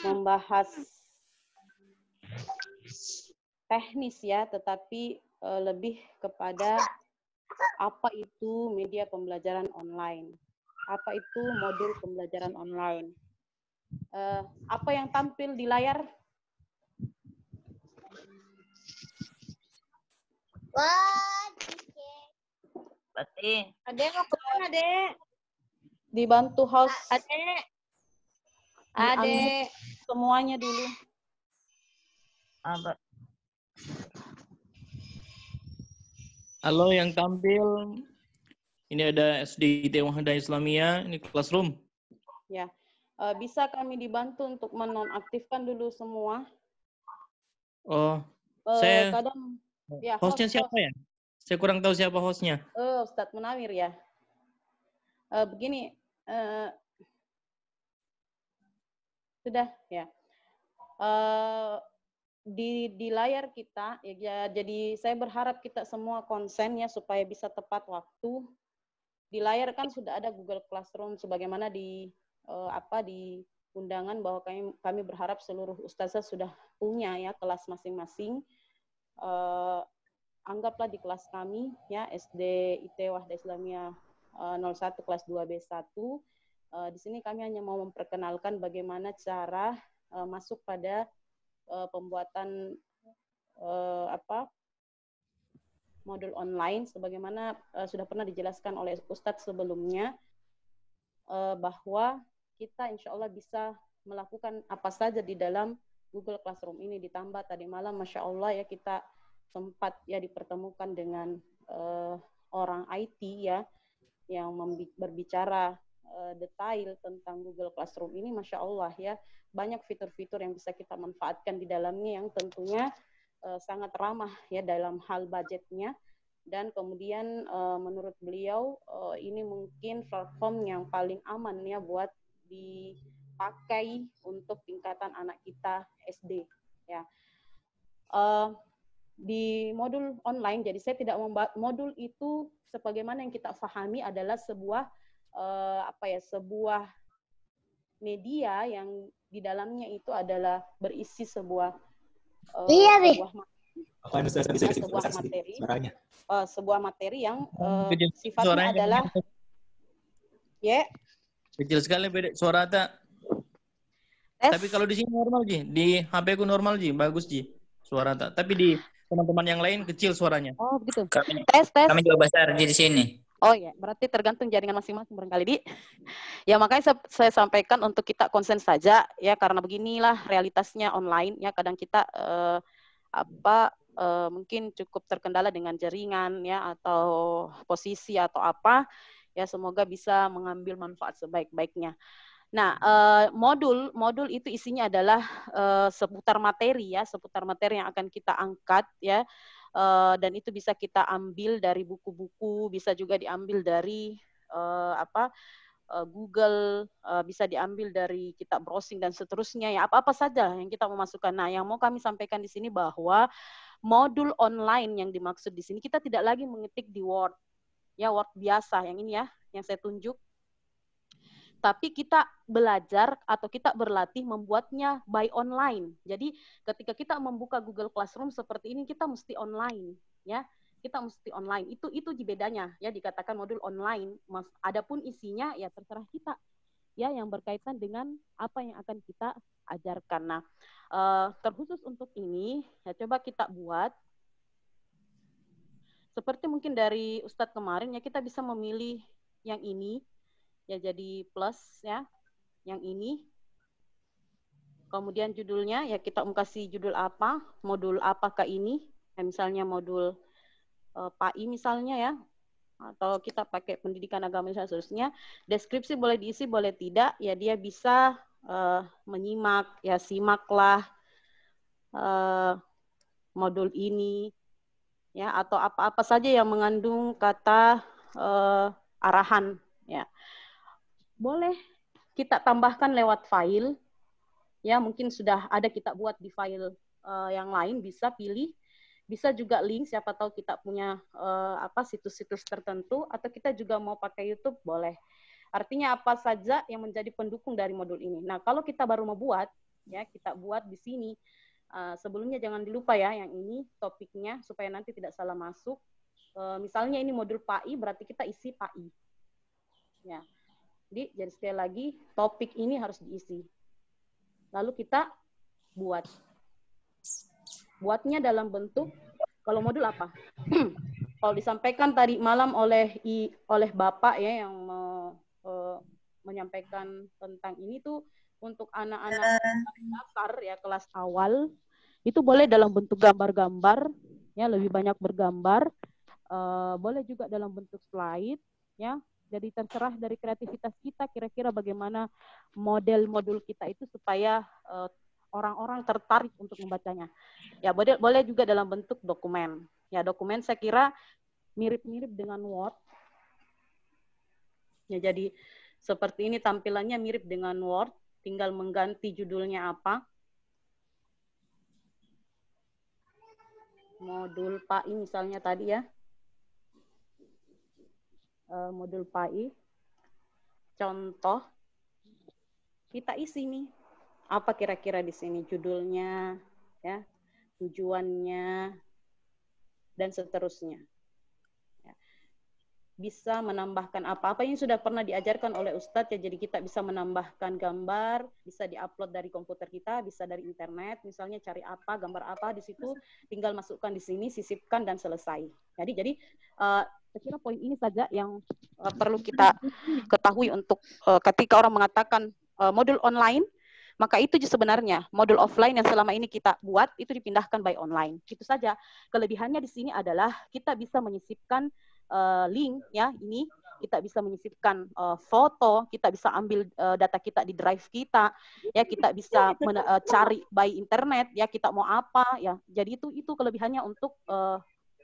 membahas teknis ya, tetapi lebih kepada apa itu media pembelajaran online, apa itu modul pembelajaran online. Apa yang tampil di layar? Berarti Adek mau kemana, Dek? Dibantu host. Adek. Adek. Semuanya dulu. apa? Halo yang tampil. Ini ada SD IT Wahda Islamia, ini classroom. Ya. Bisa kami dibantu untuk menonaktifkan dulu semua. Oh, saya Kadang ya, hostnya siapa ya? Saya kurang tahu siapa hostnya. Ustadz Munawir ya. Begini, sudah ya. Di layar kita ya, jadi saya berharap kita semua konsen ya supaya bisa tepat waktu. Di layar kan sudah ada Google Classroom sebagaimana di di undangan bahwa kami berharap seluruh ustazah sudah punya ya kelas masing-masing. Anggaplah di kelas kami ya SD IT Wahda Islamia 01 kelas 2B1. Di sini kami hanya mau memperkenalkan bagaimana cara masuk pada pembuatan modul online sebagaimana sudah pernah dijelaskan oleh Ustadz sebelumnya, bahwa kita insya Allah bisa melakukan apa saja di dalam Google Classroom ini. Ditambah tadi malam Masya Allah ya kita sempat ya dipertemukan dengan orang IT ya yang berbicara detail tentang Google Classroom ini. Masya Allah ya banyak fitur-fitur yang bisa kita manfaatkan di dalamnya yang tentunya sangat ramah ya dalam hal budgetnya. Dan kemudian menurut beliau ini mungkin platform yang paling aman ya buat dipakai untuk tingkatan anak kita SD ya. Di modul online, jadi saya tidak membahas modul itu sebagaimana yang kita pahami adalah sebuah sebuah media yang di dalamnya itu adalah berisi sebuah sebuah materi yang sifatnya adalah kecil sekali beda suara tak. Tapi kalau di sini normal Ji, di HP ku normal Ji, bagus Ji suara tak. Tapi di teman-teman yang lain kecil suaranya. Oh begitu. Tes. Kami juga besar di sini. Oh ya, berarti tergantung jaringan masing-masing barangkali di. Ya makanya saya sampaikan untuk kita konsen saja ya karena beginilah realitasnya online ya kadang kita mungkin cukup terkendala dengan jaringan ya atau posisi atau apa ya semoga bisa mengambil manfaat sebaik-baiknya. Nah, modul itu isinya adalah seputar materi ya, seputar materi yang akan kita angkat ya. Dan itu bisa kita ambil dari buku-buku, bisa juga diambil dari Google, bisa diambil dari kitab browsing dan seterusnya ya, apa-apa saja yang kita mau masukkan. Nah, yang mau kami sampaikan di sini bahwa modul online yang dimaksud di sini kita tidak lagi mengetik di Word, ya Word biasa yang ini ya, yang saya tunjuk. Tapi kita belajar atau kita berlatih membuatnya by online. Jadi ketika kita membuka Google Classroom seperti ini kita mesti online, ya. Kita mesti online. Itu bedanya ya dikatakan modul online. Adapun isinya ya terserah kita. Ya yang berkaitan dengan apa yang akan kita ajarkan. Nah, terkhusus untuk ini ya coba kita buat seperti mungkin dari Ustadz kemarin ya kita bisa memilih yang ini. Ya jadi plus ya yang ini, kemudian judulnya ya kita kasih judul apa, modul apakah ini ya, misalnya modul PAI misalnya ya, atau kita pakai pendidikan agama dan seterusnya. Deskripsi boleh diisi boleh tidak ya, dia bisa menyimak ya, simaklah modul ini ya, atau apa-apa saja yang mengandung kata arahan ya. Boleh kita tambahkan lewat file, ya mungkin sudah ada kita buat di file yang lain, bisa pilih, bisa juga link, siapa tahu kita punya situs-situs tertentu, atau kita juga mau pakai YouTube, boleh. Artinya apa saja yang menjadi pendukung dari modul ini. Nah kalau kita baru mau buat, ya kita buat di sini. Sebelumnya jangan dilupa ya, yang ini topiknya supaya nanti tidak salah masuk. Misalnya ini modul PAI, berarti kita isi PAI. Ya. Jadi sekali lagi topik ini harus diisi. Lalu kita buat. Buatnya dalam bentuk, kalau modul apa? Kalau disampaikan tadi malam oleh Bapak ya yang menyampaikan tentang ini tuh untuk anak-anak dasar ya kelas awal itu boleh dalam bentuk gambar-gambar ya, lebih banyak bergambar, boleh juga dalam bentuk slide ya. Jadi terserah dari kreativitas kita kira-kira bagaimana model kita itu supaya orang-orang tertarik untuk membacanya. Ya boleh juga dalam bentuk dokumen. Ya dokumen saya kira mirip-mirip dengan Word. Ya jadi seperti ini tampilannya mirip dengan Word. Tinggal mengganti judulnya apa. Modul PAI misalnya tadi ya. Modul PAI. Contoh. Kita isi nih. Apa kira-kira di sini judulnya, ya, tujuannya, dan seterusnya. Bisa menambahkan apa-apa yang sudah pernah diajarkan oleh Ustadz ya, jadi kita bisa menambahkan gambar, bisa diupload dari komputer kita, bisa dari internet, misalnya cari apa, gambar apa di situ, tinggal masukkan di sini, sisipkan dan selesai. Jadi saya kira poin ini saja yang perlu kita ketahui untuk ketika orang mengatakan modul online, maka itu sebenarnya modul offline yang selama ini kita buat itu dipindahkan by online. Itu saja. Kelebihannya di sini adalah kita bisa menyisipkan link ya, ini kita bisa menyisipkan foto, kita bisa ambil data kita di drive kita, ya kita bisa cari by internet, ya kita mau apa ya. Jadi itu kelebihannya untuk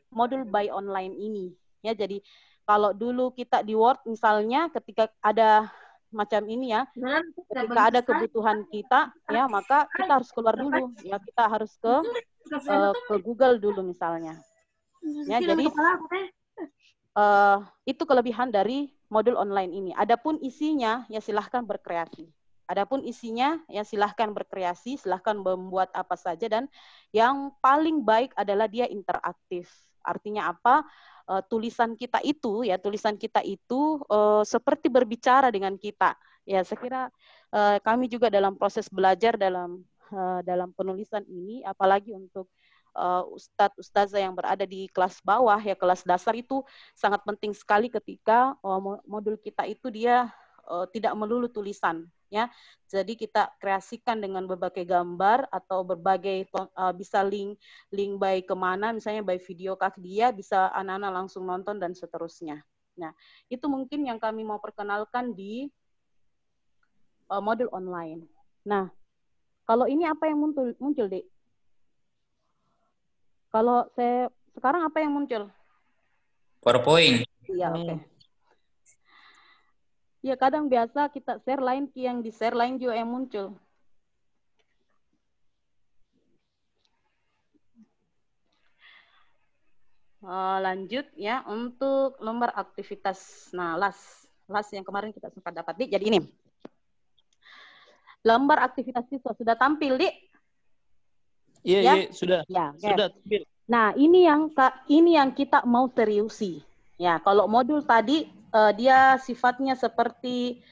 modul by online ini ya. Jadi kalau dulu kita di Word misalnya ketika ada macam ini ya, ketika ada kebutuhan kita ya, maka kita harus keluar dulu ya, kita harus ke Google dulu misalnya ya. Jadi itu kelebihan dari modul online ini. Adapun isinya ya silahkan berkreasi. Adapun isinya ya silahkan berkreasi, silahkan membuat apa saja, dan yang paling baik adalah dia interaktif. Artinya apa? Tulisan kita itu seperti berbicara dengan kita. Ya saya kira kami juga dalam proses belajar dalam penulisan ini, apalagi untuk ustadz-ustazah yang berada di kelas bawah ya, kelas dasar, itu sangat penting sekali ketika modul kita itu dia tidak melulu tulisan ya. Jadi kita kreasikan dengan berbagai gambar atau berbagai bisa link by kemana, misalnya by video kah dia, bisa anak-anak langsung nonton dan seterusnya. Nah, itu mungkin yang kami mau perkenalkan di modul online. Nah, kalau ini apa yang muncul Dek? Kalau saya sekarang apa yang muncul? PowerPoint. Iya, oke. Ya kadang biasa kita share lain, yang di share lain juga yang muncul. Lanjut ya untuk lembar aktivitas. Nah, las yang kemarin kita sempat dapat Dik. Jadi ini lembar aktivitas siswa sudah tampil Dik. Iya, ya? iya, sudah. Ya, okay. Sudah tampil. Nah, ini yang kita mau seriusi. Ya, kalau modul tadi dia sifatnya seperti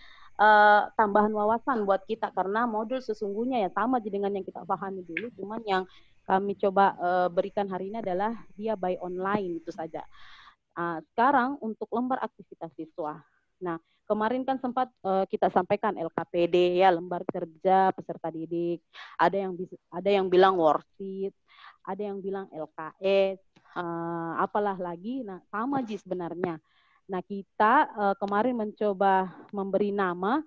tambahan wawasan buat kita, karena modul sesungguhnya ya sama dengan yang kita pahami dulu, cuman yang kami coba berikan hari ini adalah dia by online itu saja. Sekarang untuk lembar aktivitas siswa. Nah, kemarin kan sempat kita sampaikan LKPD ya, lembar kerja peserta didik. Ada yang bilang worksheet, ada yang bilang LKS, apalah lagi. Nah, sama Ji sebenarnya. Nah, kita kemarin mencoba memberi nama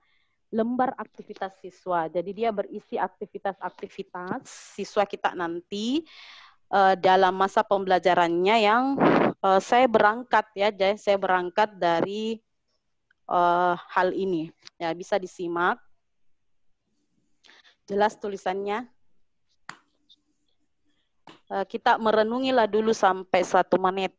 lembar aktivitas siswa. Jadi dia berisi aktivitas-aktivitas siswa kita nanti dalam masa pembelajarannya yang saya berangkat dari hal ini. Ya, bisa disimak. Jelas tulisannya. Kita merenungilah dulu sampai 1 menit.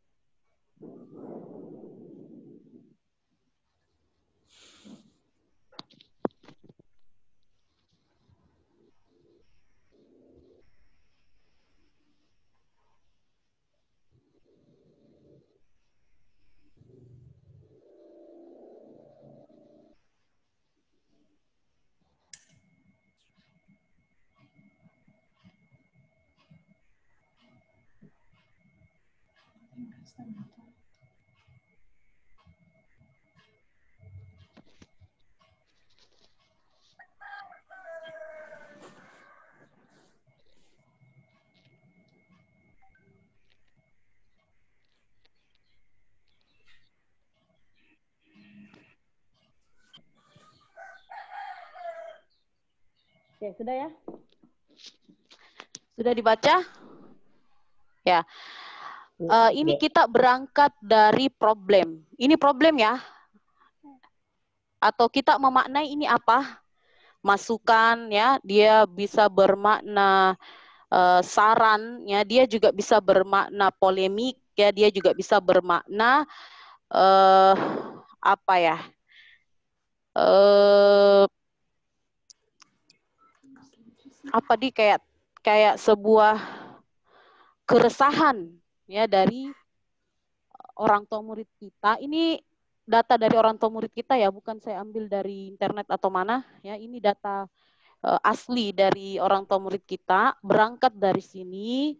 Oke, sudah ya? Sudah dibaca? Ya. Ini kita berangkat dari problem. Ini problem ya? Atau kita memaknai ini apa? Masukan ya, dia bisa bermakna saran ya, dia juga bisa bermakna polemik ya, dia juga bisa bermakna apa ya? Apa di kayak sebuah keresahan ya dari orang tua murid kita. Ini data dari orang tua murid kita ya, bukan saya ambil dari internet atau mana ya. Ini data asli dari orang tua murid kita. Berangkat dari sini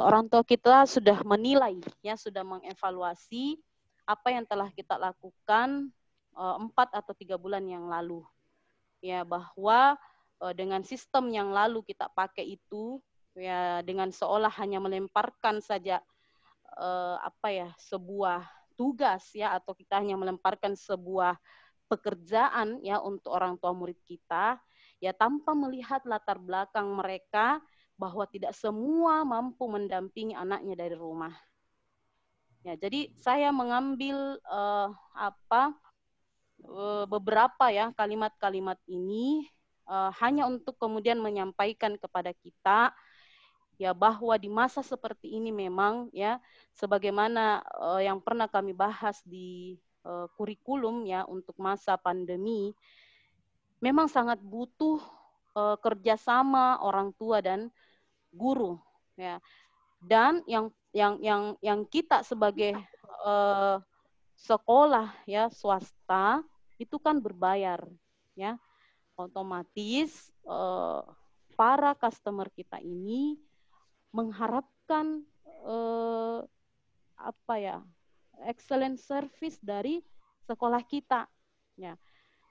orang tua kita sudah menilai ya, sudah mengevaluasi apa yang telah kita lakukan 4 atau 3 bulan yang lalu ya, bahwa dengan sistem yang lalu kita pakai itu ya, dengan seolah hanya melemparkan saja sebuah tugas ya, atau kita hanya melemparkan sebuah pekerjaan ya untuk orang tua murid kita ya, tanpa melihat latar belakang mereka, bahwa tidak semua mampu mendampingi anaknya dari rumah ya. Jadi saya mengambil beberapa ya kalimat-kalimat ini hanya untuk kemudian menyampaikan kepada kita ya, bahwa di masa seperti ini memang ya, sebagaimana yang pernah kami bahas di kurikulum ya untuk masa pandemi, memang sangat butuh kerjasama orang tua dan guru ya. Dan yang kita sebagai sekolah ya swasta itu kan berbayar ya, otomatis para customer kita ini mengharapkan excellent service dari sekolah kita ya.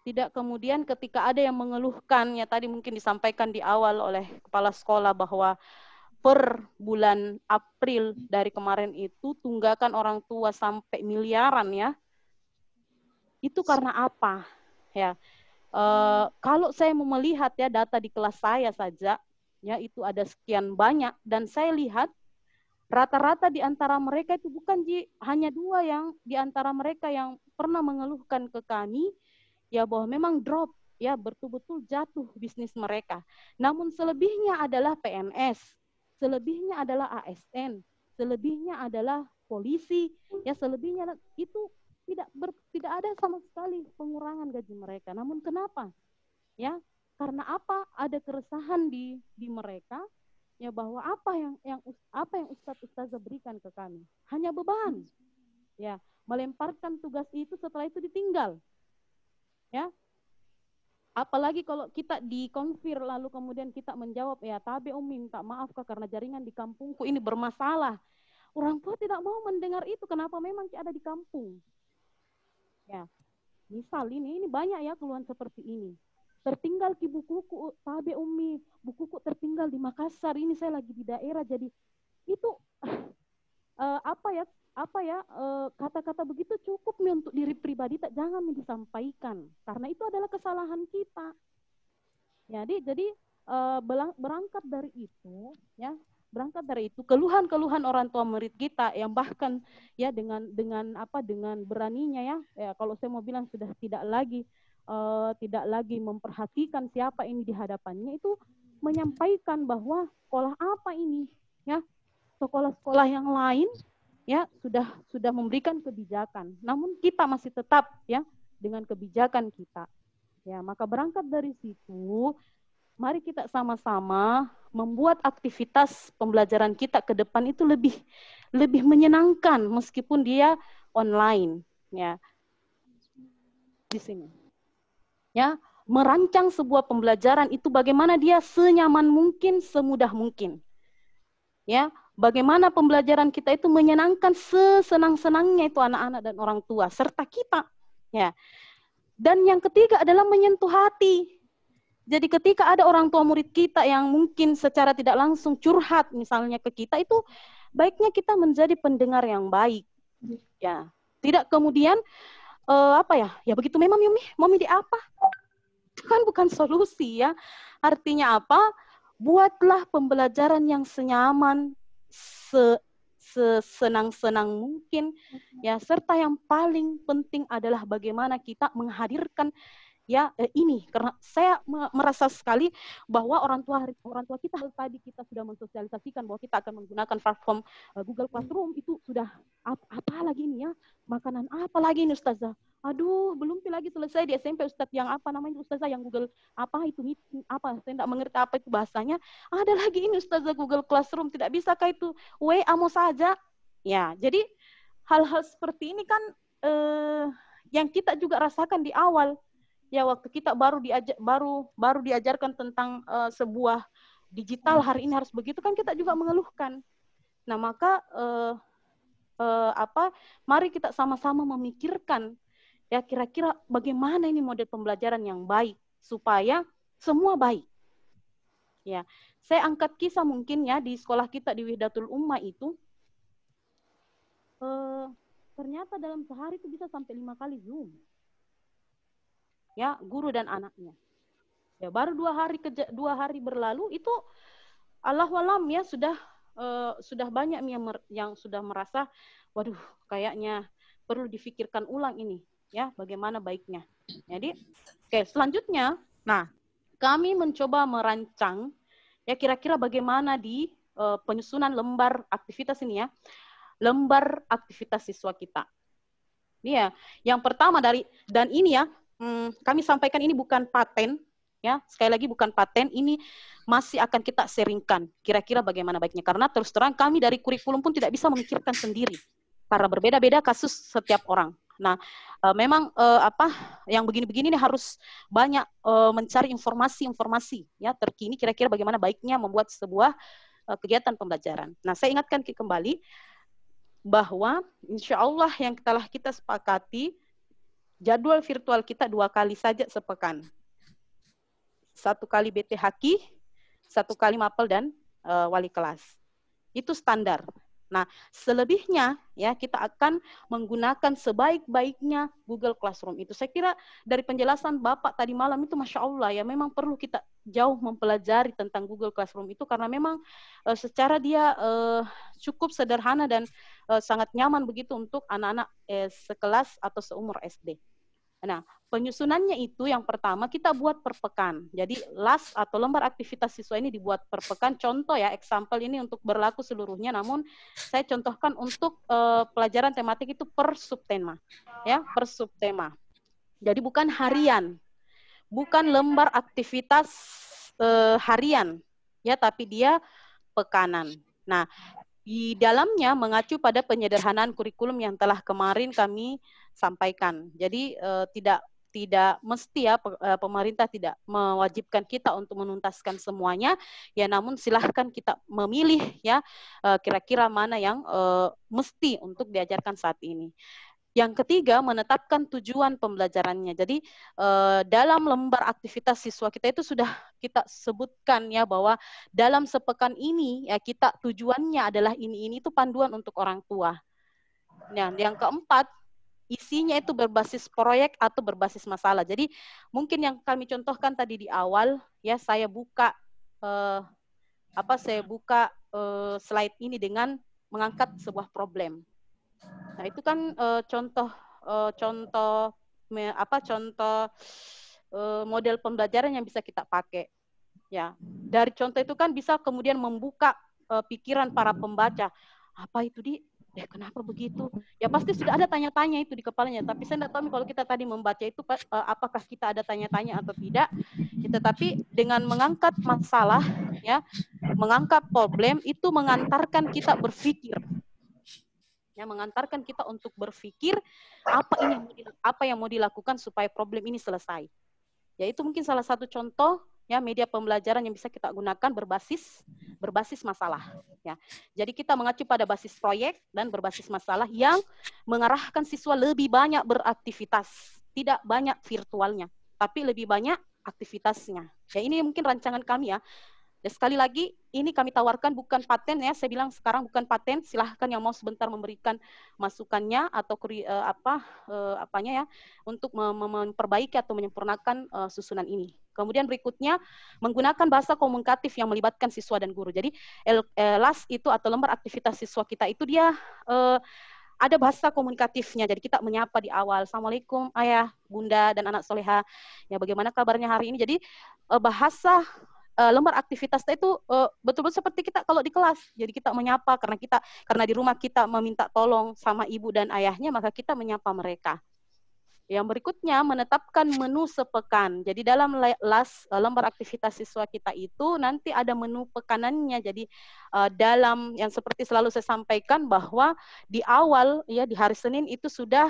Tidak kemudian ketika ada yang mengeluhkan ya, tadi mungkin disampaikan di awal oleh kepala sekolah bahwa per bulan April dari kemarin itu tunggakan orang tua sampai miliaran ya. Itu karena apa ya? Kalau saya mau melihat ya data di kelas saya saja ya, itu ada sekian banyak, dan saya lihat rata-rata di antara mereka itu bukan hanya 2 yang di antara mereka yang pernah mengeluhkan ke kami ya, bahwa memang drop ya, betul-betul jatuh bisnis mereka. Namun selebihnya adalah PNS, selebihnya adalah ASN, selebihnya adalah polisi ya, selebihnya itu tidak ada sama sekali pengurangan gaji mereka. Namun kenapa? Ya, karena apa? Ada keresahan di mereka ya, bahwa apa yang ustaz-ustazah berikan ke kami hanya beban. Ya, melemparkan tugas itu, setelah itu ditinggal. Ya. Apalagi kalau kita dikonfir lalu kemudian kita menjawab ya, tabe minta maaf Kak karena jaringan di kampungku ini bermasalah. Orang tua tidak mau mendengar itu, kenapa memang ada di kampung. Ya, misal ini banyak ya keluhan seperti ini. Tertinggal ki bukuku, tabe bukuku tertinggal di Makassar, ini saya lagi di daerah, jadi itu kata-kata begitu cukup nih untuk diri pribadi, jangan disampaikan karena itu adalah kesalahan kita. Jadi berangkat dari itu ya, keluhan-keluhan orang tua murid kita yang bahkan ya dengan beraninya ya, kalau saya mau bilang sudah tidak lagi memperhatikan siapa ini di hadapannya, itu menyampaikan bahwa sekolah apa ini ya, sekolah-sekolah yang lain ya sudah memberikan kebijakan, namun kita masih tetap ya dengan kebijakan kita ya. Maka berangkat dari situ, mari kita sama-sama membuat aktivitas pembelajaran kita ke depan itu lebih menyenangkan meskipun dia online ya. Di sini ya, merancang sebuah pembelajaran itu bagaimana dia senyaman mungkin, semudah mungkin ya. bagaimana pembelajaran kita itu menyenangkan sesenang-senangnya itu anak-anak dan orang tua serta kita. Ya. Dan yang ketiga adalah menyentuh hati. Jadi ketika ada orang tua murid kita yang mungkin secara tidak langsung curhat misalnya ke kita, itu baiknya kita menjadi pendengar yang baik. Ya. Tidak kemudian ya begitu memang Mami di apa? Itu kan bukan solusi ya. Artinya apa? Buatlah pembelajaran yang senyaman, sesenang-senang mungkin ya, serta yang paling penting adalah bagaimana kita menghadirkan ini, karena saya merasa sekali bahwa orang tua kita tadi kita sudah mensosialisasikan bahwa kita akan menggunakan platform Google Classroom, itu sudah apa lagi ini ya, makanan apa lagi ini Ustazah, aduh belum lagi selesai di SMP Ustaz yang apa namanya Ustazah yang Google apa itu apa, saya tidak mengerti apa itu bahasanya, ada lagi ini Ustazah Google Classroom, tidak bisakah itu WA mau saja ya. Jadi hal-hal seperti ini kan yang kita juga rasakan di awal. Ya, waktu kita baru diajarkan tentang sebuah digital hari ini harus begitu kan, kita juga mengeluhkan. Nah, maka mari kita sama-sama memikirkan ya kira-kira bagaimana ini model pembelajaran yang baik supaya semua baik. Ya, saya angkat kisah mungkin ya di sekolah kita di Wihdatul Ummah itu ternyata dalam sehari itu bisa sampai 5 kali Zoom. Ya, guru dan anaknya. Ya, baru 2 hari berlalu itu Allahualam ya sudah banyak yang sudah merasa, waduh, kayaknya perlu difikirkan ulang ini ya, bagaimana baiknya. Jadi, selanjutnya, nah, kami mencoba merancang ya kira-kira bagaimana di penyusunan lembar aktivitas ini ya, lembar aktivitas siswa kita. Ini ya, yang pertama dan ini ya. Kami sampaikan ini bukan paten, ya sekali lagi bukan paten, ini masih akan kita sharingkan kira-kira bagaimana baiknya, karena terus terang kami dari kurikulum pun tidak bisa memikirkan sendiri karena berbeda-beda kasus setiap orang. Nah, memang yang begini-begini ini harus banyak mencari informasi ya terkini kira-kira bagaimana baiknya membuat sebuah kegiatan pembelajaran. Nah, saya ingatkan kembali bahwa insya Allah yang telah kita sepakati, jadwal virtual kita 2 kali saja sepekan. 1 kali BT Haki, 1 kali mapel dan wali kelas. Itu standar. Nah, selebihnya ya kita akan menggunakan sebaik-baiknya Google Classroom itu. Saya kira dari penjelasan Bapak tadi malam itu Masya Allah ya, memang perlu kita jauh mempelajari tentang Google Classroom itu karena memang secara dia cukup sederhana dan sangat nyaman begitu untuk anak-anak sekelas atau seumur SD. Nah, penyusunannya itu yang pertama kita buat per pekan. Jadi LAS atau lembar aktivitas siswa ini dibuat per pekan. Contoh ya, example ini untuk berlaku seluruhnya, namun saya contohkan untuk pelajaran tematik itu per subtema. Ya, per subtema. Jadi bukan harian. Bukan lembar aktivitas harian, ya, tapi dia pekanan. Nah, di dalamnya mengacu pada penyederhanaan kurikulum yang telah kemarin kami sampaikan. Jadi tidak mesti ya pemerintah tidak mewajibkan kita untuk menuntaskan semuanya ya, namun silahkan kita memilih ya kira-kira mana yang mesti untuk diajarkan saat ini. Yang ketiga, menetapkan tujuan pembelajarannya. Jadi dalam lembar aktivitas siswa kita itu sudah kita sebutkan ya bahwa dalam sepekan ini ya kita tujuannya adalah ini itu panduan untuk orang tua. Nah, yang keempat, isinya itu berbasis proyek atau berbasis masalah. Jadi mungkin yang kami contohkan tadi di awal ya, saya buka slide ini dengan mengangkat sebuah problem. Nah, itu kan contoh model pembelajaran yang bisa kita pakai. Ya, dari contoh itu kan bisa kemudian membuka pikiran para pembaca. Apa itu kenapa begitu? Ya pasti sudah ada tanya-tanya itu di kepalanya. Tapi saya tidak tahu kalau kita tadi membaca itu apakah kita ada tanya-tanya atau tidak. Tetapi dengan mengangkat masalah, ya, mengangkat problem itu mengantarkan kita berpikir. Ya, mengantarkan kita untuk berpikir apa yang mau dilakukan supaya problem ini selesai. Ya, itu mungkin salah satu contoh ya media pembelajaran yang bisa kita gunakan berbasis masalah ya. Jadi kita mengacu pada basis proyek dan berbasis masalah yang mengarahkan siswa lebih banyak beraktivitas, tidak banyak virtualnya, tapi lebih banyak aktivitasnya. Ya ini mungkin rancangan kami ya. Dan sekali lagi, ini kami tawarkan bukan paten ya. Saya bilang sekarang bukan paten. Silahkan yang mau sebentar memberikan masukannya atau apanya ya untuk memperbaiki atau menyempurnakan susunan ini. Kemudian berikutnya menggunakan bahasa komunikatif yang melibatkan siswa dan guru. Jadi LAS itu atau lembar aktivitas siswa kita itu dia ada bahasa komunikatifnya. Jadi kita menyapa di awal. Assalamualaikum ayah, bunda, dan anak soleha. Ya bagaimana kabarnya hari ini? Jadi bahasa lembar aktivitas itu betul-betul seperti kita kalau di kelas. Jadi kita menyapa karena di rumah kita meminta tolong sama ibu dan ayahnya, maka kita menyapa mereka. Yang berikutnya menetapkan menu sepekan. Jadi dalam lembar aktivitas siswa kita itu nanti ada menu pekanannya. Jadi dalam yang seperti selalu saya sampaikan bahwa di awal ya di hari Senin itu sudah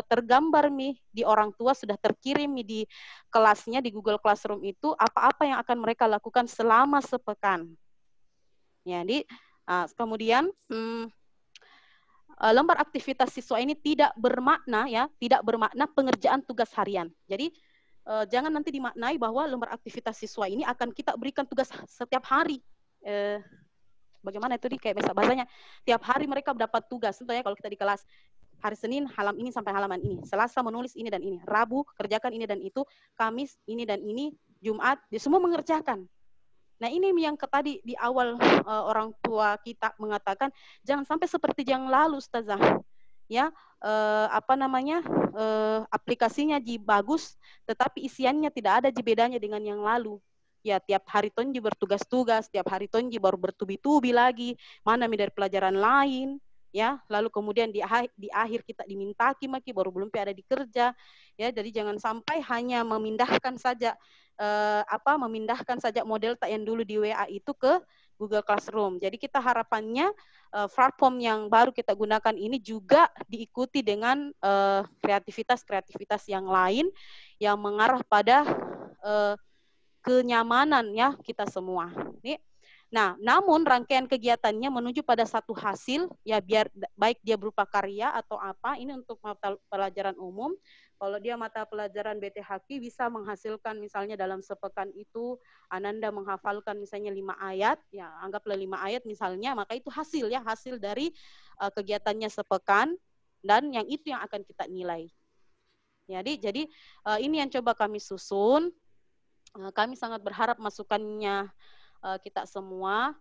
tergambar di orang tua, sudah terkirim di kelasnya di Google Classroom itu apa-apa yang akan mereka lakukan selama sepekan. Ya, jadi kemudian lembar aktivitas siswa ini tidak bermakna pengerjaan tugas harian. Jadi jangan nanti dimaknai bahwa lembar aktivitas siswa ini akan kita berikan tugas setiap hari. Bagaimana itu kayak bahasanya tiap hari mereka mendapat tugas. Contohnya kalau kita di kelas hari Senin halaman ini sampai halaman ini, Selasa menulis ini dan ini, Rabu kerjakan ini dan itu, Kamis ini dan ini, Jumat dia semua mengerjakan. Nah ini yang tadi di awal orang tua kita mengatakan jangan sampai seperti yang lalu Ustazah ya aplikasinya bagus tetapi isiannya tidak ada bedanya dengan yang lalu ya. Tiap hari Tonji bertugas-tugas, tiap hari Tonji baru bertubi-tubi lagi mana dari pelajaran lain ya, lalu kemudian di akhir kita diminta maki baru belum ada di kerja ya. Jadi jangan sampai hanya memindahkan saja model yang dulu di WA itu ke Google Classroom. Jadi kita harapannya platform yang baru kita gunakan ini juga diikuti dengan kreativitas yang lain yang mengarah pada kenyamanan ya kita semua. Nah, namun rangkaian kegiatannya menuju pada satu hasil ya, biar baik dia berupa karya atau apa, ini untuk mata pelajaran umum. Kalau dia mata pelajaran BTHQ bisa menghasilkan misalnya dalam sepekan itu Ananda menghafalkan misalnya 5 ayat, ya anggaplah 5 ayat misalnya, maka itu hasil dari kegiatannya sepekan dan yang itu yang akan kita nilai. Jadi ini yang coba kami susun. Kami sangat berharap masukannya kita semua.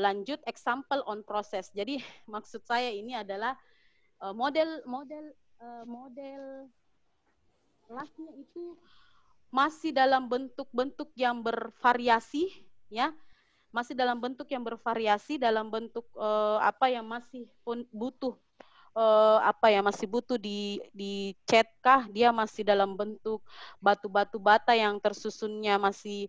Lanjut example on process. Jadi maksud saya ini adalah model kelasnya itu masih dalam bentuk-bentuk yang bervariasi ya, masih dalam bentuk yang bervariasi, dalam bentuk yang masih pun butuh masih butuh di chat kah, dia masih dalam bentuk batu-batu bata yang tersusunnya masih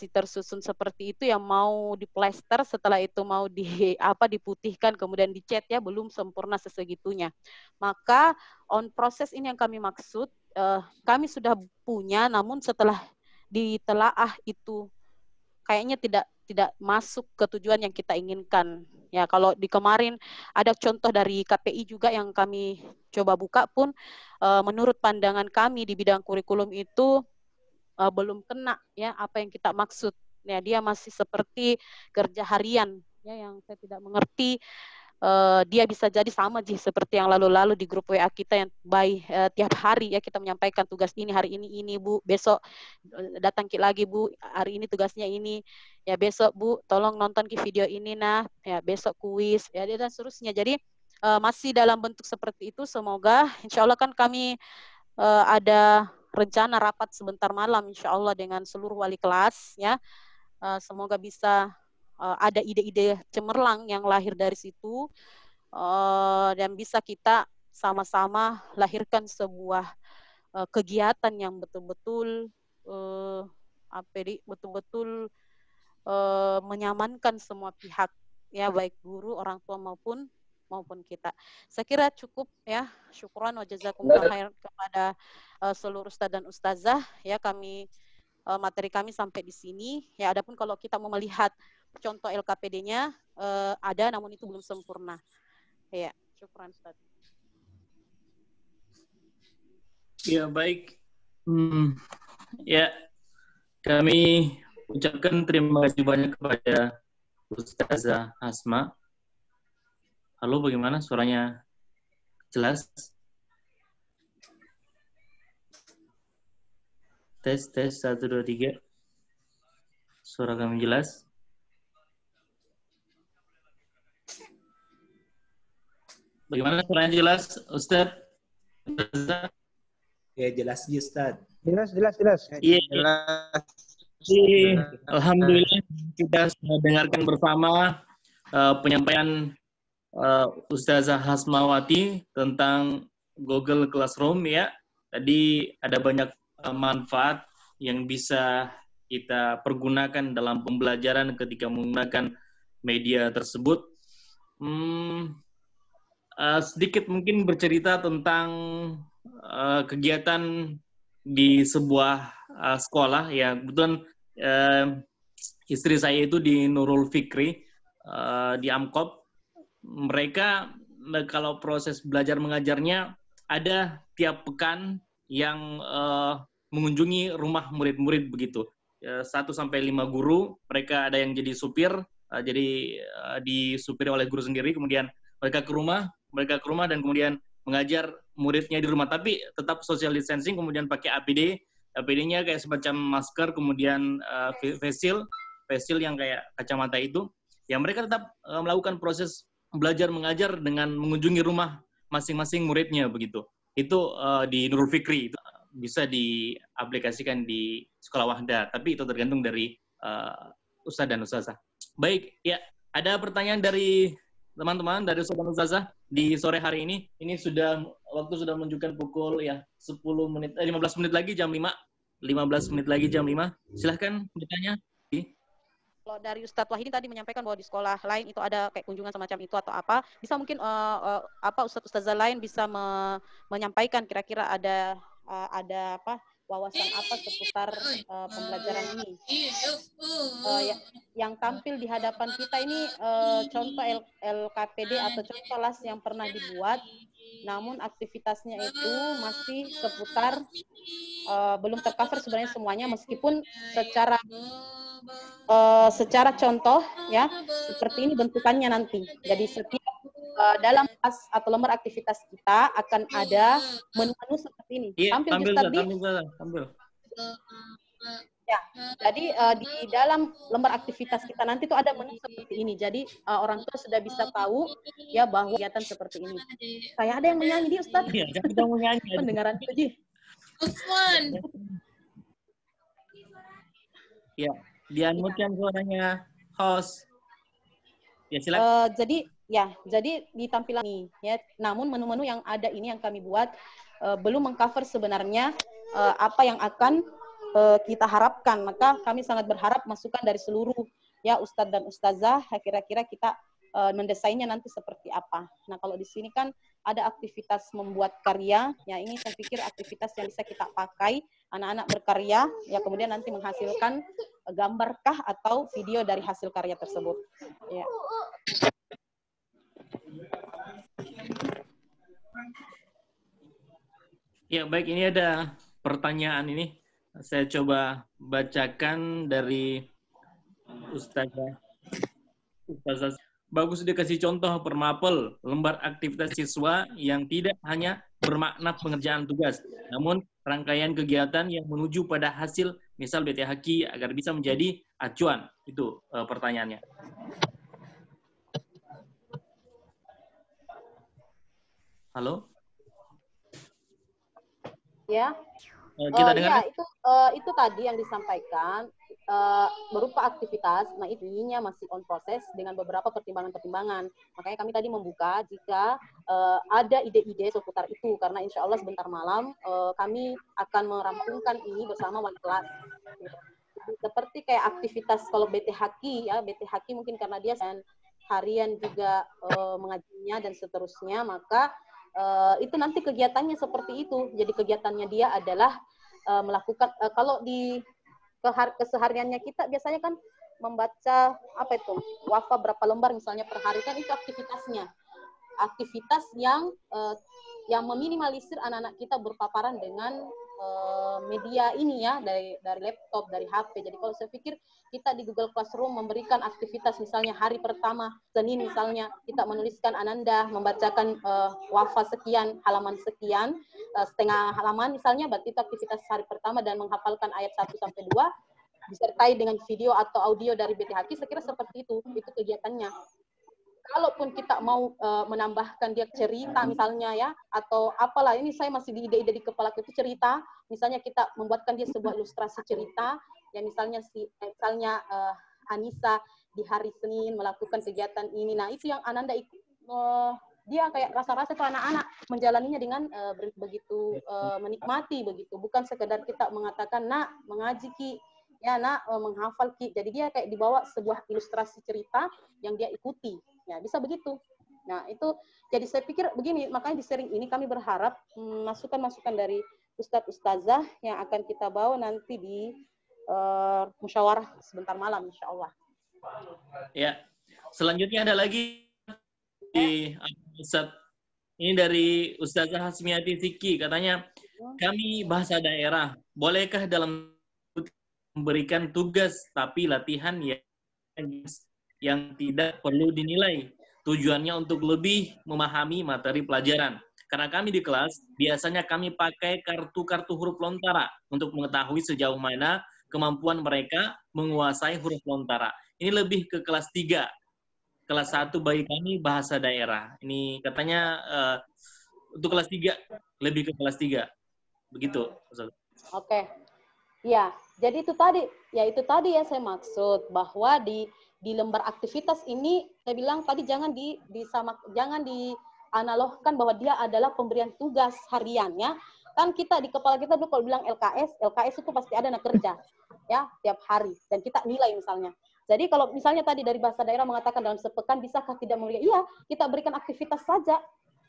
tersusun seperti itu, yang mau diplester setelah itu mau diputihkan kemudian dicat ya, belum sempurna sesegitunya. Maka on proses ini yang kami maksud, kami sudah punya namun setelah ditelaah itu kayaknya tidak masuk ke tujuan yang kita inginkan. Ya, kalau di kemarin ada contoh dari KPI juga yang kami coba buka pun menurut pandangan kami di bidang kurikulum itu belum kena ya apa yang kita maksud. Ya, dia masih seperti kerja harian ya, yang saya tidak mengerti. Dia bisa jadi sama seperti yang lalu-lalu di grup WA kita yang tiap hari ya kita menyampaikan tugas ini hari ini Bu, besok datang lagi Bu, hari ini tugasnya ini ya, besok Bu tolong nonton video ini ya, besok kuis ya, dan seterusnya. Jadi masih dalam bentuk seperti itu. Semoga insya Allah kan kami ada rencana rapat sebentar malam insya Allah dengan seluruh wali kelas ya. Semoga bisa ada ide-ide cemerlang yang lahir dari situ dan bisa kita sama-sama lahirkan sebuah kegiatan yang betul-betul betul-betul menyamankan semua pihak ya, baik guru, orang tua maupun kita. Saya kira cukup ya. Syukran wa jazakumullah khair kepada seluruh ustaz dan ustazah ya. Kami materi kami sampai di sini. Ya, adapun kalau kita mau melihat contoh LKPD-nya ada, namun itu belum sempurna. Ya, syukran Ustaz. Ya, baik. Ya, kami ucapkan terima kasih banyak kepada Ustazah Asma. Halo, bagaimana suaranya jelas? Tes 1 2 3. Suara kami jelas? Bagaimana suaranya jelas, Ustaz? Ya, jelas Ustaz. Jelas. Iya, alhamdulillah kita sudah dengarkan bersama penyampaian Ustazah Hasmawati tentang Google Classroom ya. Tadi ada banyak manfaat yang bisa kita pergunakan dalam pembelajaran ketika menggunakan media tersebut. Sedikit mungkin bercerita tentang kegiatan di sebuah sekolah ya. Kebetulan istri saya itu di Nurul Fikri di Amkop. Mereka kalau proses belajar mengajarnya ada tiap pekan yang mengunjungi rumah murid-murid begitu. 1 sampai 5 guru, mereka ada yang jadi supir, jadi disupiri oleh guru sendiri, kemudian mereka ke rumah dan kemudian mengajar muridnya di rumah, tapi tetap social distancing, kemudian pakai APD. APD-nya kayak semacam masker, kemudian face shield yang kayak kacamata itu. Ya, mereka tetap melakukan proses belajar mengajar dengan mengunjungi rumah masing-masing muridnya begitu. Itu di Nurul Fikri, itu bisa diaplikasikan di sekolah Wahda, tapi itu tergantung dari Ustadz dan Ustazah. Baik, ya, ada pertanyaan dari teman-teman, dari Ustadz dan Ustazah di sore hari ini. Ini waktu sudah menunjukkan pukul ya 15 menit lagi jam 5. 15 menit lagi jam 5. Silahkan bertanya. Kalau dari Ustadz Wahidi tadi menyampaikan bahwa di sekolah lain itu ada kayak kunjungan semacam itu atau apa, bisa mungkin Ustadz-ustazah lain bisa menyampaikan kira-kira ada apa wawasan apa seputar pembelajaran ini. Yang tampil di hadapan kita ini contoh LKPD atau contoh las yang pernah dibuat, namun aktivitasnya itu masih seputar belum tercover sebenarnya semuanya, meskipun secara contoh ya seperti ini bentukannya nanti. Jadi setiap dalam kelas atau lembar aktivitas kita akan ada menu-menu seperti ini. Tampil tampil. Ya, jadi di dalam lembar aktivitas kita nanti tuh ada menu seperti ini. Jadi orang tua sudah bisa tahu ya bahwa kegiatan seperti ini. Kayak ada yang menyanyi di Ustadz. Iya, kita mau nyanyi. Pendengaran Ji. Ya, di-unmute-kan suaranya host. Ya, silakan. Jadi di tampilan ini ya. Namun menu-menu yang ada ini yang kami buat belum mengcover sebenarnya apa yang akan kita harapkan. Maka kami sangat berharap masukan dari seluruh ya Ustadz dan Ustazah, kira-kira kita mendesainnya nanti seperti apa. Nah, kalau di sini kan ada aktivitas membuat karya, ya ini saya pikir aktivitas yang bisa kita pakai, anak-anak berkarya, ya kemudian nanti menghasilkan gambarkah atau video dari hasil karya tersebut. Ya. Ya, baik, ini ada pertanyaan ini. Saya coba bacakan dari Ustazah. Bagus dikasih contoh per mapel, lembar aktivitas siswa yang tidak hanya bermakna pengerjaan tugas, namun rangkaian kegiatan yang menuju pada hasil, misal BTHQ, agar bisa menjadi acuan. Itu pertanyaannya. Halo? Ya. Kita dengar. Ya, itu tadi yang disampaikan berupa aktivitas. Nah, ininya masih on proses dengan beberapa pertimbangan-pertimbangan. Makanya kami tadi membuka jika ada ide-ide seputar itu, karena insya Allah sebentar malam kami akan merampungkan ini bersama wali kelas. Seperti kayak aktivitas kalau BTHQ ya, BTHQ mungkin karena dia harian juga mengajinya dan seterusnya, maka itu nanti kegiatannya seperti itu. Jadi kegiatannya dia adalah melakukan kalau di kesehariannya kita biasanya kan membaca apa itu wafa berapa lembar misalnya per hari, kan itu aktivitasnya, aktivitas yang meminimalisir anak-anak kita berpaparan dengan media ini ya, dari laptop, dari HP. Jadi kalau saya pikir kita di Google Classroom memberikan aktivitas, misalnya hari pertama Senin misalnya kita menuliskan Ananda membacakan wafa sekian, halaman sekian, setengah halaman misalnya, berarti itu aktivitas hari pertama, dan menghafalkan ayat 1 sampai 2 disertai dengan video atau audio dari BTHQ. Saya kira seperti itu kegiatannya. Kalaupun kita mau menambahkan dia cerita misalnya ya, atau apalah, ini saya masih di ide-ide di kepala itu cerita, misalnya kita membuatkan dia sebuah ilustrasi cerita, ya misalnya Anissa di hari Senin melakukan kegiatan ini, nah itu yang Ananda ikut, dia kayak rasa-rasa tuh anak-anak menjalaninya dengan begitu menikmati begitu, bukan sekedar kita mengatakan nak mengaji Ki, ya nak menghafal Ki, jadi dia kayak dibawa sebuah ilustrasi cerita yang dia ikuti. Ya, bisa begitu. Nah, itu jadi saya pikir begini, makanya di sharing ini kami berharap masukan-masukan dari Ustadz Ustazah yang akan kita bawa nanti di musyawarah sebentar malam, insya Allah. Ya, selanjutnya ada lagi di Ustadz. Ini dari Ustazah Hasmiati Siki, katanya, kami bahasa daerah, bolehkah dalam memberikan tugas tapi latihan yang tidak perlu dinilai, tujuannya untuk lebih memahami materi pelajaran. Karena kami di kelas, biasanya kami pakai kartu-kartu huruf lontara untuk mengetahui sejauh mana kemampuan mereka menguasai huruf lontara. Ini lebih ke kelas 3. Kelas 1 bagi kami bahasa daerah. Ini katanya untuk kelas 3, lebih ke kelas 3. Begitu. Oke. Ya, jadi itu tadi ya saya maksud bahwa di lembar aktivitas ini saya bilang tadi jangan dianalogkan bahwa dia adalah pemberian tugas hariannya. Kan kita di kepala kita dulu kalau bilang LKS itu pasti ada anak kerja ya tiap hari dan kita nilai misalnya. Jadi kalau misalnya tadi dari bahasa daerah mengatakan dalam sepekan bisakah tidak mulia? Iya, kita berikan aktivitas saja.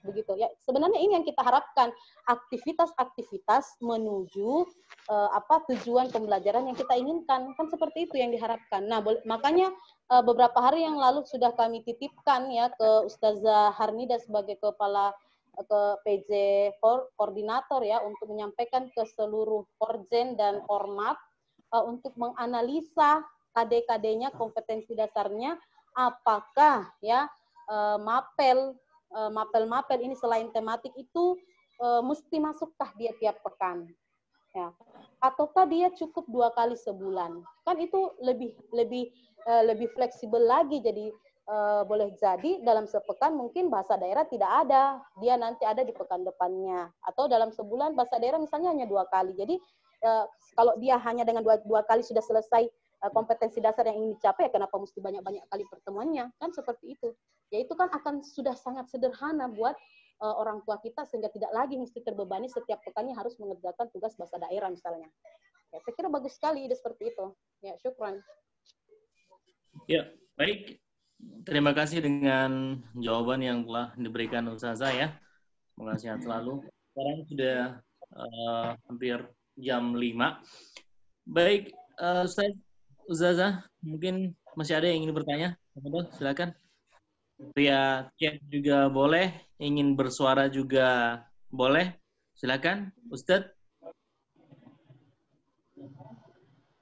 Begitu ya, sebenarnya ini yang kita harapkan, aktivitas-aktivitas menuju tujuan pembelajaran yang kita inginkan, kan seperti itu yang diharapkan. Nah, makanya beberapa hari yang lalu sudah kami titipkan ya ke Ustazah Harnida sebagai kepala ke PJ koordinator ya, untuk menyampaikan ke seluruh Korjen dan Ormat untuk menganalisa KD-KD-nya, kompetensi dasarnya, apakah ya mapel ini selain tematik itu mesti masukkah dia tiap pekan, ya, ataukah dia cukup 2 kali sebulan? Kan itu lebih fleksibel lagi. Jadi boleh jadi dalam sepekan mungkin bahasa daerah tidak ada, dia nanti ada di pekan depannya, atau dalam sebulan bahasa daerah misalnya hanya 2 kali. Jadi kalau dia hanya dengan dua kali sudah selesai kompetensi dasar yang ingin dicapai, ya kenapa mesti banyak-banyak kali pertemuannya? Kan seperti itu. Ya itu kan akan sudah sangat sederhana buat orang tua kita, sehingga tidak lagi mesti terbebani setiap pekannya harus mengerjakan tugas bahasa daerah misalnya. Ya, saya kira bagus sekali ide seperti itu. Ya, syukran. Ya, baik. Terima kasih dengan jawaban yang telah diberikan Ustazah ya. Semoga sehat selalu. Sekarang sudah hampir jam 5. Baik, Ustazah, mungkin masih ada yang ingin bertanya? Silakan. Via chat juga boleh, ingin bersuara juga boleh. Silakan, Ustadz.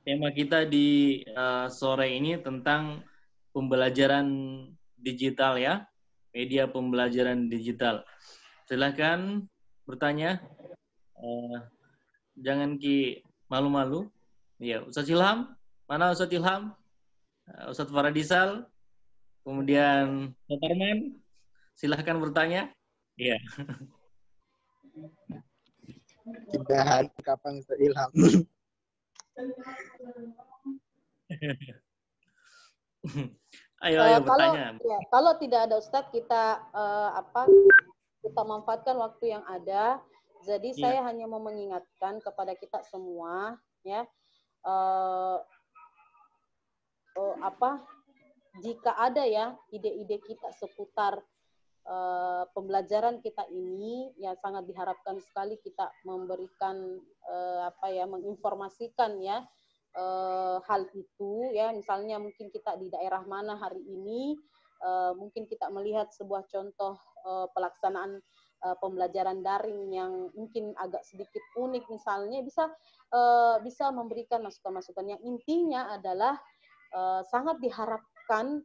Tema kita di sore ini tentang pembelajaran digital ya, media pembelajaran digital. Silakan bertanya. Jangan malu-malu. Ya, Ustadz Ilham. Mana Ustadz Ilham? Ustadz Faradisal. Kemudian Pak Tarman. Silahkan bertanya. Iya. Tidak ada kapan Ustadz Ilham. Ayo bertanya. Kalau tidak ada Ustadz, kita kita manfaatkan waktu yang ada. Jadi saya hanya mau mengingatkan kepada kita semua ya, jika ada ya ide-ide kita seputar pembelajaran kita ini, ya sangat diharapkan sekali kita memberikan menginformasikan ya hal itu ya, misalnya mungkin kita di daerah mana hari ini, mungkin kita melihat sebuah contoh pelaksanaan pembelajaran daring yang mungkin agak sedikit unik misalnya, bisa memberikan masukan-masukan yang intinya adalah sangat diharapkan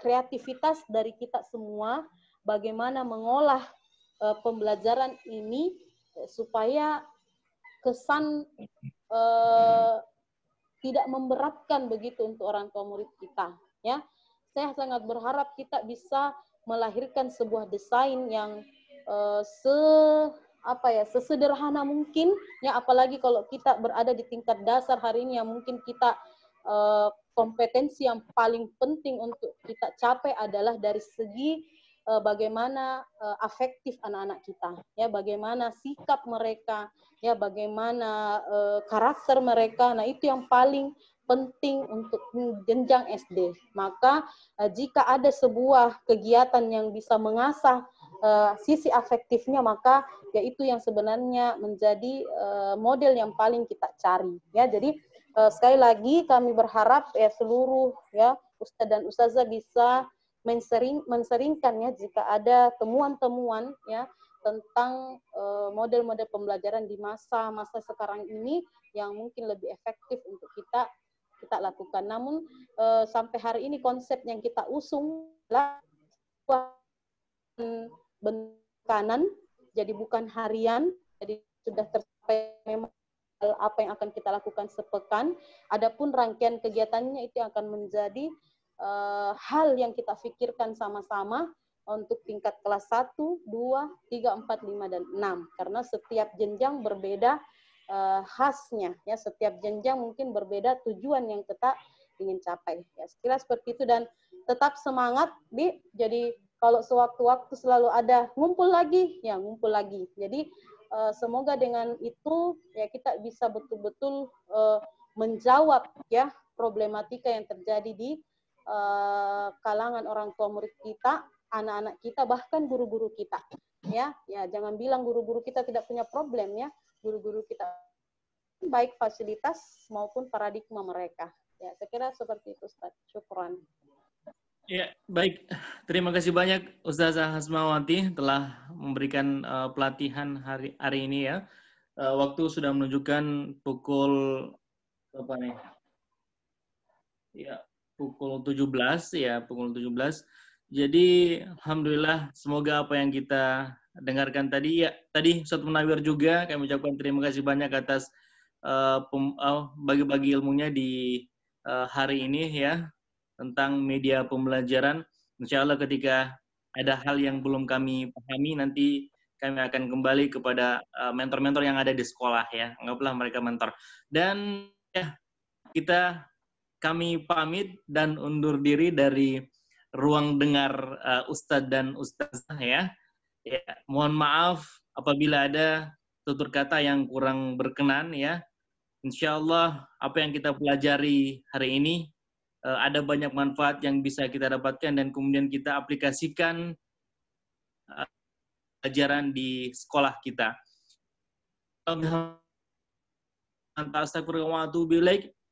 kreativitas dari kita semua bagaimana mengolah pembelajaran ini supaya kesan tidak memberatkan begitu untuk orang tua murid kita ya. Saya sangat berharap kita bisa melahirkan sebuah desain yang sesederhana mungkin ya, apalagi kalau kita berada di tingkat dasar hari ini yang mungkin kita kompetensi yang paling penting untuk kita capai adalah dari segi bagaimana afektif anak-anak kita ya, bagaimana sikap mereka ya, bagaimana karakter mereka. Nah, itu yang paling penting untuk jenjang SD. Maka jika ada sebuah kegiatan yang bisa mengasah sisi afektifnya, maka ya itu yang sebenarnya menjadi model yang paling kita cari ya. Jadi sekali lagi kami berharap ya seluruh ya ustadz dan ustazah bisa menseringkan ya jika ada temuan-temuan ya tentang model-model pembelajaran di masa-masa sekarang ini yang mungkin lebih efektif untuk kita lakukan. Namun sampai hari ini konsep yang kita usung adalah bentukanan, jadi bukan harian, jadi sudah tercapai memang apa yang akan kita lakukan sepekan. Adapun rangkaian kegiatannya itu akan menjadi hal yang kita pikirkan sama-sama untuk tingkat kelas 1, 2, 3, 4, 5, dan 6. Karena setiap jenjang berbeda khasnya. Ya, setiap jenjang mungkin berbeda tujuan yang kita ingin capai. Ya, sekira seperti itu, dan tetap semangat, Bi. Jadi kalau sewaktu-waktu selalu ada ngumpul lagi, ya ngumpul lagi. Jadi semoga dengan itu ya kita bisa betul-betul menjawab ya problematika yang terjadi di kalangan orang tua murid kita, anak-anak kita, bahkan guru-guru kita. Ya, jangan bilang guru-guru kita tidak punya problem ya. Guru-guru kita baik fasilitas maupun paradigma mereka. Ya, saya kira seperti itu, Ustaz. Syukran. Ya, baik. Terima kasih banyak Ustazah Hasmawati telah memberikan pelatihan hari ini ya. Waktu sudah menunjukkan pukul berapa nih? Ya, pukul 17 ya, pukul 17. Jadi alhamdulillah, semoga apa yang kita dengarkan tadi ya, tadi Ustaz Munawir juga kami ucapkan terima kasih banyak atas bagi-bagi ilmunya di hari ini ya tentang media pembelajaran. Insya Allah ketika ada hal yang belum kami pahami, nanti kami akan kembali kepada mentor-mentor yang ada di sekolah ya, anggaplah mereka mentor. Dan ya kami pamit dan undur diri dari ruang dengar Ustadz dan Ustazah ya. Ya, mohon maaf apabila ada tutur kata yang kurang berkenan ya. Insya Allah apa yang kita pelajari hari ini ada banyak manfaat yang bisa kita dapatkan dan kemudian kita aplikasikan pelajaran di sekolah kita.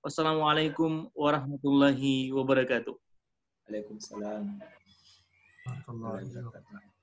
Wassalamualaikum warahmatullahi wabarakatuh. Waalaikumsalam warahmatullahi wabarakatuh.